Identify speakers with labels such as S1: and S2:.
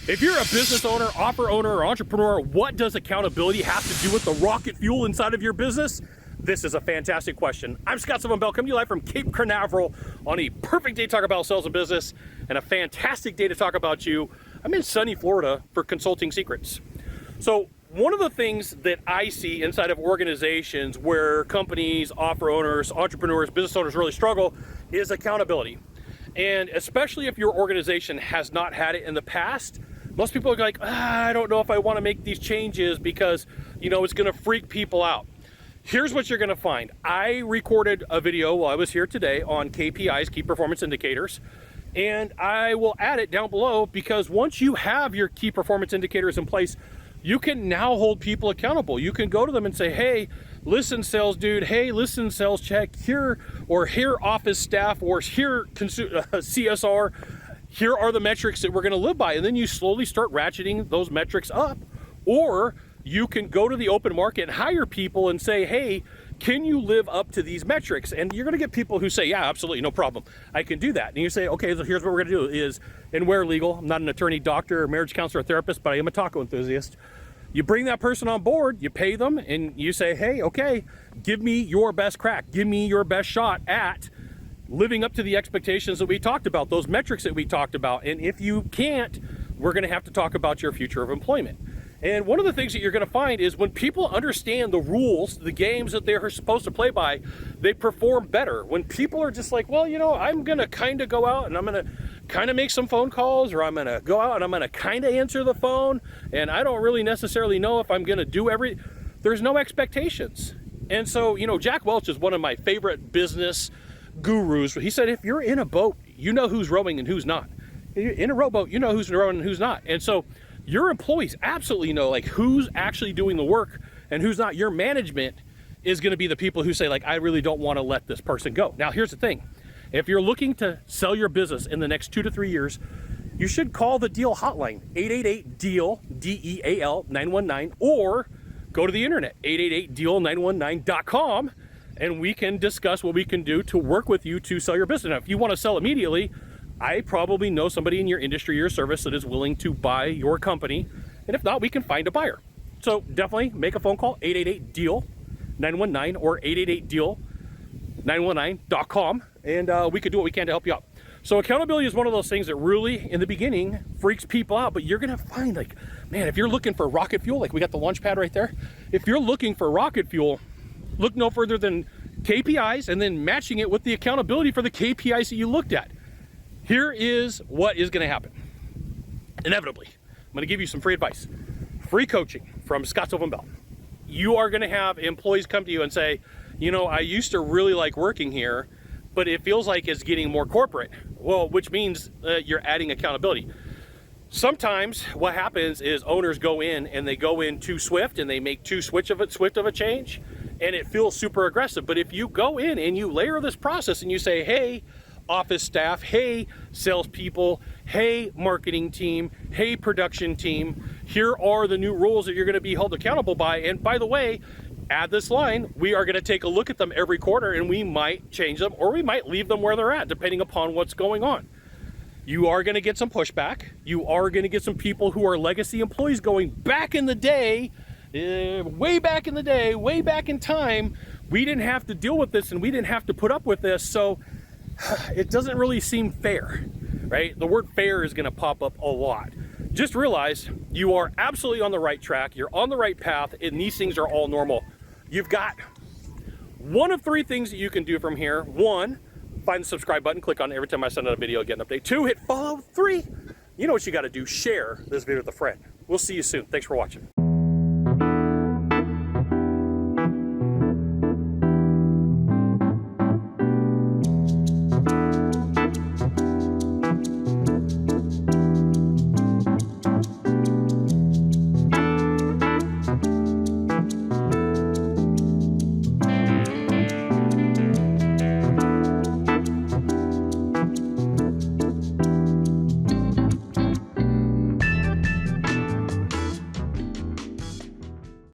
S1: If you're a business owner, offer owner, or entrepreneur, what does accountability have to do with the rocket fuel inside of your business? This is a fantastic question. I'm Scott Sylvan, coming to you live from Cape Canaveral on a perfect day to talk about sales and business, and a fantastic day to talk about you. I'm in sunny Florida for Consulting Secrets. So one of the things that I see inside of organizations where companies, offer owners, entrepreneurs, business owners really struggle is accountability. And especially if your organization has not had it in the past, most people are like, I don't know if I want to make these changes because, it's going to freak people out. Here's what you're going to find. I recorded a video while I was here today on KPIs, key performance indicators, and I will add it down below because once you have your key performance indicators in place, you can now hold people accountable. You can go to them and say, hey, listen, sales dude, hey, listen, sales check, here, or here, office staff, or here, CSR, here are the metrics that we're gonna live by. And then you slowly start ratcheting those metrics up. Or you can go to the open market and hire people and say, hey, can you live up to these metrics? And you're gonna get people who say, yeah, absolutely, no problem, I can do that. And you say, okay, so here's what we're gonna do is, and we're legal, I'm not an attorney, doctor, or marriage counselor, or therapist, but I am a taco enthusiast. You bring that person on board, you pay them, and you say, hey, okay, give me your best crack, give me your best shot at living up to the expectations that we talked about, those metrics that we talked about. And if you can't, we're gonna have to talk about your future of employment. And one of the things that you're gonna find is when people understand the rules, the games that they're supposed to play by, they perform better. When people are just like, well, I'm gonna kinda go out and I'm gonna kinda make some phone calls, or I'm gonna go out and I'm gonna kinda answer the phone, and I don't really necessarily know if I'm gonna do there's no expectations. And so, Jack Welch is one of my favorite business gurus. He said, if you're in a boat, you know who's rowing and who's not. In a rowboat, you know who's rowing and who's not. And so your employees absolutely know who's actually doing the work and who's not. Your management is going to be the people who say I really don't want to let this person go. Now, here's the thing. If you're looking to sell your business in the next 2 to 3 years, you should call the Deal Hotline, 888-DEAL, DEAL 919, or go to the internet, 888-DEAL919.com, and we can discuss what we can do to work with you to sell your business. Now, if you want to sell immediately, I probably know somebody in your industry or service that is willing to buy your company. And if not, we can find a buyer. So definitely make a phone call, 888-DEAL-919 or 888-DEAL919.com, and we could do what we can to help you out. So accountability is one of those things that really, in the beginning, freaks people out, but you're gonna find man, if you're looking for rocket fuel, we got the launch pad right there. If you're looking for rocket fuel, look no further than KPIs and then matching it with the accountability for the KPIs that you looked at. Here is what is going to happen. Inevitably, I'm going to give you some free advice, free coaching from Scott Sylvan. You are going to have employees come to you and say, I used to really like working here, but it feels like it's getting more corporate. Well, which means you're adding accountability. Sometimes what happens is owners go in and they go in too swift and they make too swift of a change, and it feels super aggressive. But if you go in and you layer this process and you say, hey, office staff, hey, salespeople, hey, marketing team, hey, production team, here are the new rules that you're going to be held accountable by. And by the way, add this line, we are going to take a look at them every quarter, and we might change them or we might leave them where they're at, depending upon what's going on. You are going to get some pushback. You are going to get some people who are legacy employees going back in the day, way back in the day, way back in time. We didn't have to deal with this and we didn't have to put up with this. So it doesn't really seem fair, right? The word fair is going to pop up a lot. Just realize you are absolutely on the right track. You're on the right path, and these things are all normal. You've got one of 3 things that you can do from here. 1, find the subscribe button, click on it every time I send out a video, get an update. 2, hit follow. 3, you know what you got to do, share this video with a friend. We'll see you soon. Thanks for watching.